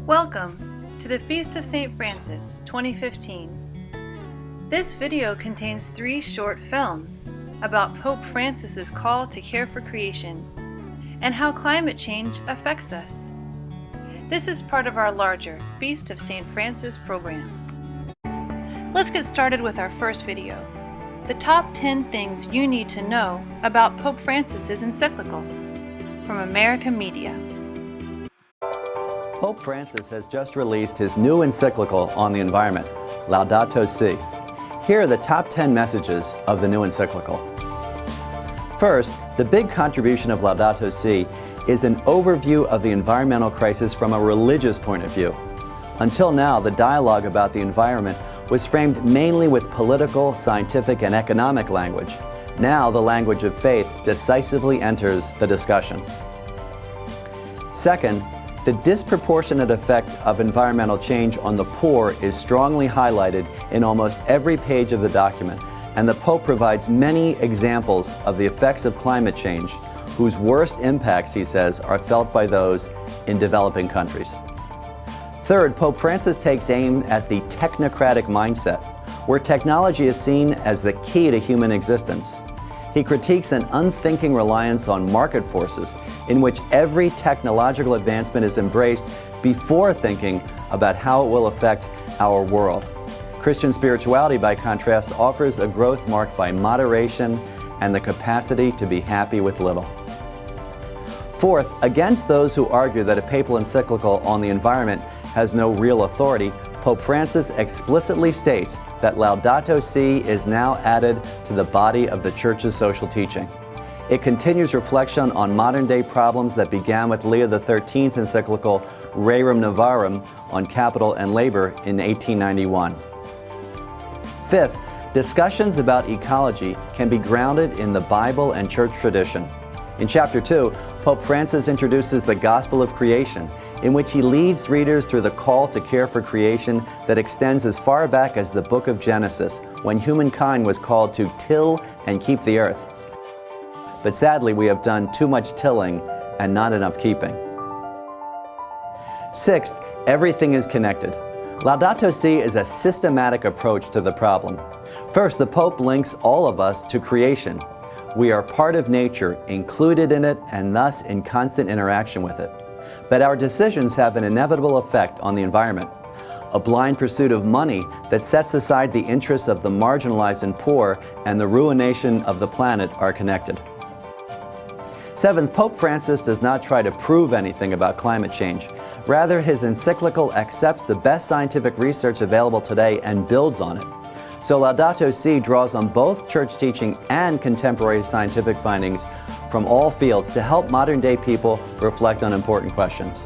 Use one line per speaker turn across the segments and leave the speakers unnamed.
Welcome to the Feast of St. Francis 2015. This video contains 3 short films about Pope Francis's call to care for creation and how climate change affects us. This is part of our larger Feast of St. Francis program. Let's get started with our first video, the top 10 things you need to know about Pope Francis's encyclical, from American Media.
Pope Francis has just released his new encyclical on the environment, Laudato Si. Here are the top 10 messages of the new encyclical. First, the big contribution of Laudato Si is an overview of the environmental crisis from a religious point of view. Until now, the dialogue about the environment was framed mainly with political, scientific, and economic language. Now, the language of faith decisively enters the discussion. Second, the disproportionate effect of environmental change on the poor is strongly highlighted in almost every page of the document, and the Pope provides many examples of the effects of climate change, whose worst impacts, he says, are felt by those in developing countries. Third, Pope Francis takes aim at the technocratic mindset, where technology is seen as the key to human existence. He critiques an unthinking reliance on market forces in which every technological advancement is embraced before thinking about how it will affect our world. Christian spirituality, by contrast, offers a growth marked by moderation and the capacity to be happy with little. Fourth, against those who argue that a papal encyclical on the environment has no real authority, Pope Francis explicitly states that Laudato Si is now added to the body of the Church's social teaching. It continues reflection on modern-day problems that began with Leo XIII's encyclical Rerum Novarum on capital and labor in 1891. Fifth, discussions about ecology can be grounded in the Bible and church tradition. In Chapter 2, Pope Francis introduces the gospel of creation, in which he leads readers through the call to care for creation that extends as far back as the book of Genesis, when humankind was called to till and keep the earth. But sadly, we have done too much tilling and not enough keeping. Sixth, everything is connected. Laudato Si is a systematic approach to the problem. First, the Pope links all of us to creation. We are part of nature, included in it, and thus in constant interaction with it. But our decisions have an inevitable effect on the environment. A blind pursuit of money that sets aside the interests of the marginalized and poor and the ruination of the planet are connected. Seventh, Pope Francis does not try to prove anything about climate change. Rather, his encyclical accepts the best scientific research available today and builds on it. So Laudato Si draws on both church teaching and contemporary scientific findings from all fields to help modern-day people reflect on important questions.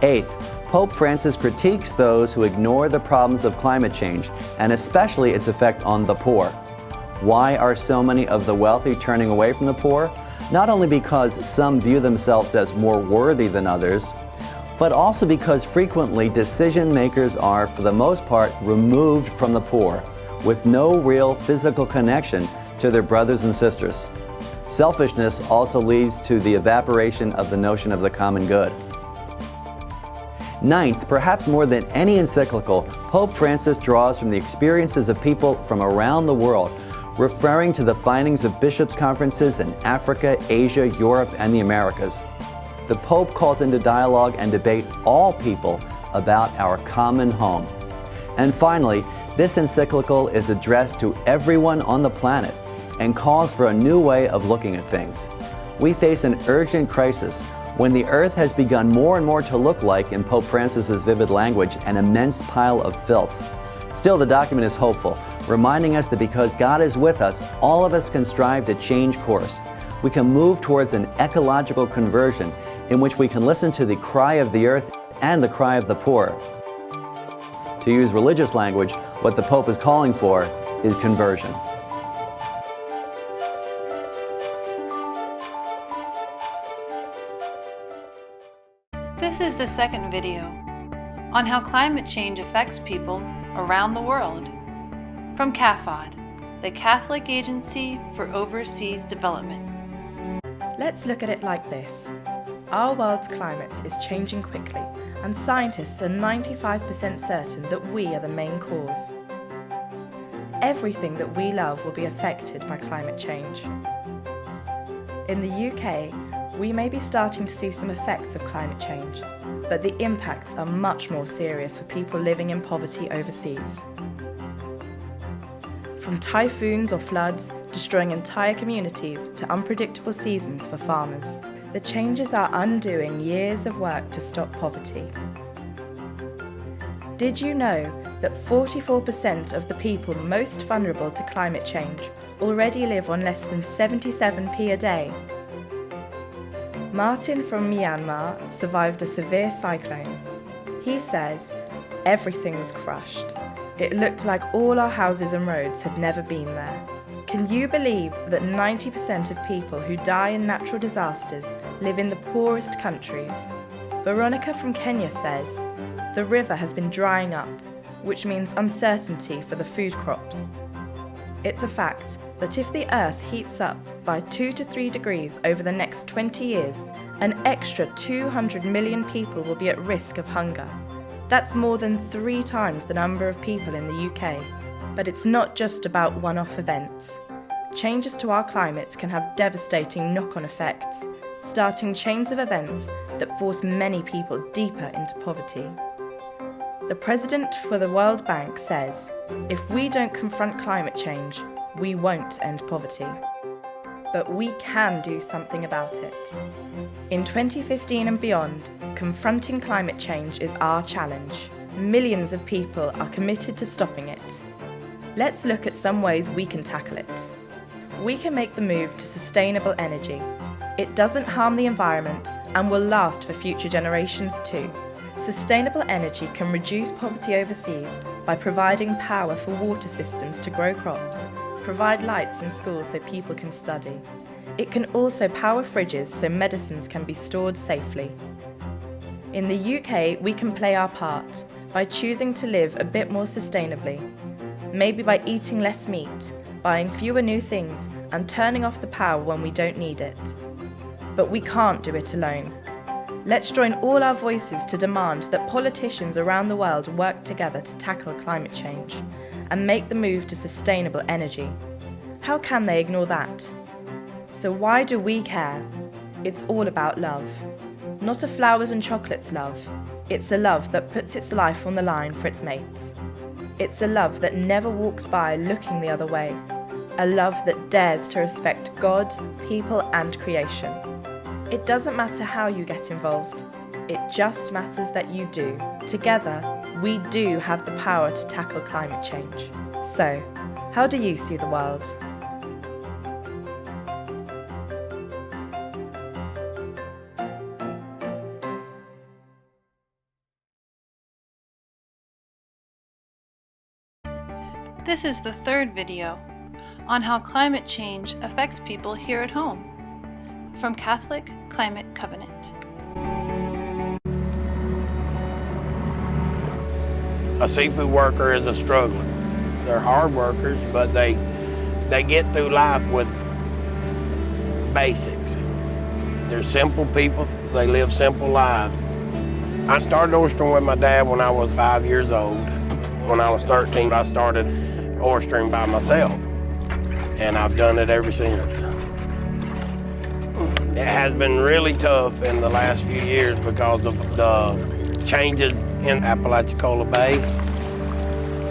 Eighth, Pope Francis critiques those who ignore the problems of climate change, and especially its effect on the poor. Why are so many of the wealthy turning away from the poor? Not only because some view themselves as more worthy than others, but also because frequently decision makers are, for the most part, removed from the poor, with no real physical connection to their brothers and sisters. Selfishness also leads to the evaporation of the notion of the common good. Ninth, perhaps more than any encyclical, Pope Francis draws from the experiences of people from around the world, referring to the findings of bishops' conferences in Africa, Asia, Europe, and the Americas. The Pope calls into dialogue and debate all people about our common home. And finally, this encyclical is addressed to everyone on the planet and calls for a new way of looking at things. We face an urgent crisis when the earth has begun more and more to look like, in Pope Francis's vivid language, an immense pile of filth. Still, the document is hopeful, reminding us that because God is with us, all of us can strive to change course. We can move towards an ecological conversion in which we can listen to the cry of the earth and the cry of the poor. To use religious language, what the Pope is calling for is conversion.
This is the second video on how climate change affects people around the world, from CAFOD, the Catholic Agency for Overseas Development.
Let's look at it like this. Our world's climate is changing quickly, and scientists are 95% certain that we are the main cause. Everything that we love will be affected by climate change. In the UK, we may be starting to see some effects of climate change, but the impacts are much more serious for people living in poverty overseas. From typhoons or floods destroying entire communities to unpredictable seasons for farmers, the changes are undoing years of work to stop poverty. Did you know that 44% of the people most vulnerable to climate change already live on less than 77p a day? Martin from Myanmar survived a severe cyclone. He says, "Everything was crushed. It looked like all our houses and roads had never been there." Can you believe that 90% of people who die in natural disasters live in the poorest countries? Veronica from Kenya says, "The river has been drying up, which means uncertainty for the food crops." It's a fact that if the Earth heats up by 2 to 3 degrees over the next 20 years, an extra 200 million people will be at risk of hunger. That's more than 3 times the number of people in the UK. But it's not just about one-off events. Changes to our climate can have devastating knock-on effects, starting chains of events that force many people deeper into poverty. The president for the World Bank says, "If we don't confront climate change, we won't end poverty." But we can do something about it. In 2015 and beyond, confronting climate change is our challenge. Millions of people are committed to stopping it. Let's look at some ways we can tackle it. We can make the move to sustainable energy. It doesn't harm the environment and will last for future generations too. Sustainable energy can reduce poverty overseas by providing power for water systems to grow crops, provide lights in schools so people can study. It can also power fridges so medicines can be stored safely. In the UK, we can play our part by choosing to live a bit more sustainably. Maybe by eating less meat, buying fewer new things, and turning off the power when we don't need it. But we can't do it alone. Let's join all our voices to demand that politicians around the world work together to tackle climate change and make the move to sustainable energy. How can they ignore that? So why do we care? It's all about love. Not a flowers and chocolates love. It's a love that puts its life on the line for its mates. It's a love that never walks by looking the other way. A love that dares to respect God, people, and creation. It doesn't matter how you get involved. It just matters that you do. Together, we do have the power to tackle climate change. So, how do you see the world?
This is the third video on how climate change affects people here at home, from Catholic Climate Covenant.
A seafood worker is a struggler. They're hard workers, but they get through life with basics. They're simple people. They live simple lives. I started oystering with my dad when I was 5 years old. When I was 13, I started oystering by myself, and I've done it ever since. It has been really tough in the last few years because of the changes in Apalachicola Bay.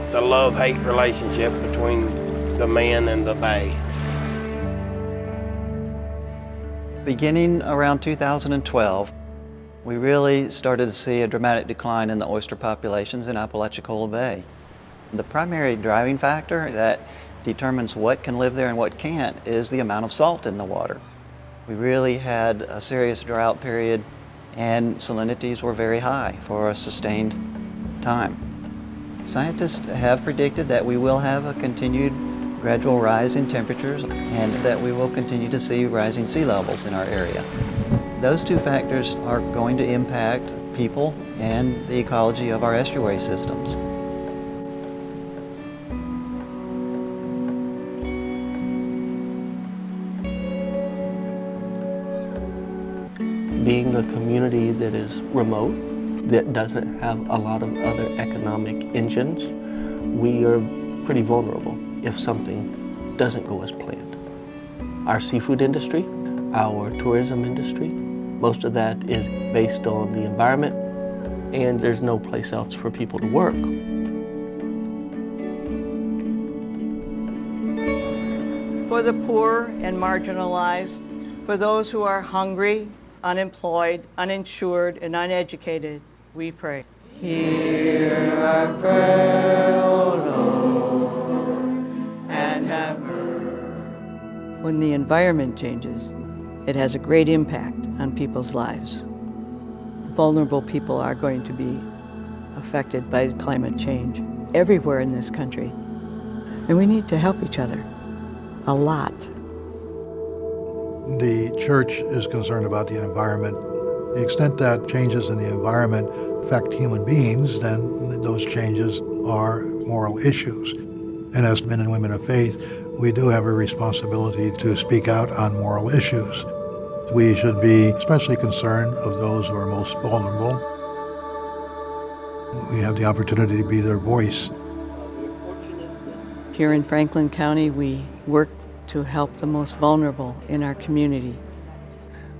It's a love-hate relationship between the men and the bay.
Beginning around 2012, we really started to see a dramatic decline in the oyster populations in Apalachicola Bay. The primary driving factor that determines what can live there and what can't is the amount of salt in the water. We really had a serious drought period, and salinities were very high for a sustained time. Scientists have predicted that we will have a continued gradual rise in temperatures and that we will continue to see rising sea levels in our area. Those two factors are going to impact people and the ecology of our estuary systems.
Being
a community that is remote, that doesn't have a lot of other economic engines, we are pretty vulnerable if something doesn't go as planned. Our seafood industry, our tourism industry, most of that is based on the environment, and there's no place else for people to work.
For the poor and marginalized, for those who are hungry, unemployed, uninsured, and uneducated, we pray. Hear our prayer, O Lord, and have mercy. When the environment changes, it has a great impact on people's lives. Vulnerable people are going to be affected by climate change everywhere in this country. And we need to help each other a lot.
The church is concerned about the environment. The extent that changes in the environment affect human beings, then those changes are moral issues. And as men and women of faith, we do have a responsibility to speak out on moral issues. We should be especially concerned of those who are most vulnerable. We have the opportunity to be their voice.
Here in Franklin County, we work to help the most vulnerable in our community.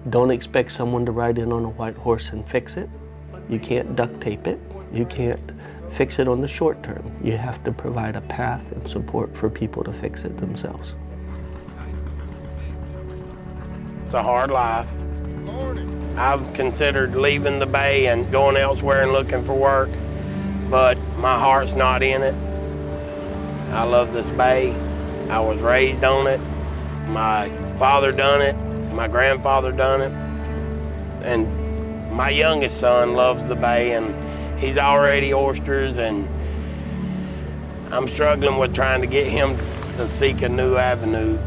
Don't expect someone to ride in on a white horse and fix it. You can't duct tape it. You can't fix it on the short term. You have to provide a path and support for people to fix it themselves.
It's a hard life. I've considered leaving the Bay and going elsewhere and looking for work, but my heart's not in it. I love this Bay. I was raised on it. My father done it. My grandfather done it. And my youngest son loves the Bay, and he's already oysters, and I'm struggling with trying to get him to seek a new avenue.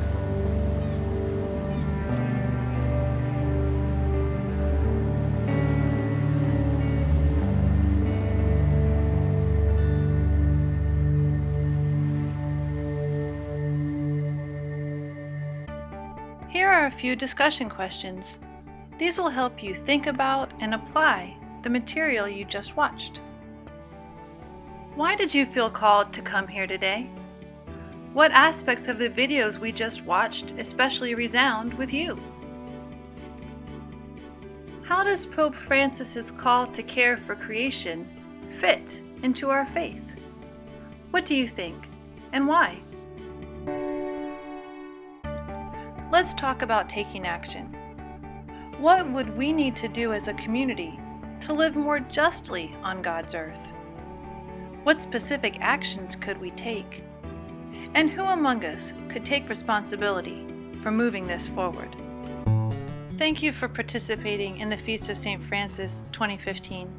Here are a few discussion questions. These will help you think about and apply the material you just watched. Why did you feel called to come here today? What aspects of the videos we just watched especially resound with you? How does Pope Francis's call to care for creation fit into our faith? What do you think, and why? Let's talk about taking action. What would we need to do as a community to live more justly on God's earth? What specific actions could we take? And who among us could take responsibility for moving this forward? Thank you for participating in the Feast of St. Francis 2015.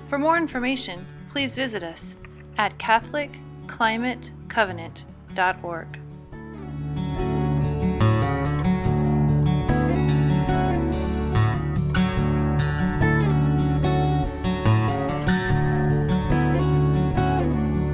For more information, please visit us at CatholicClimateCovenant.org.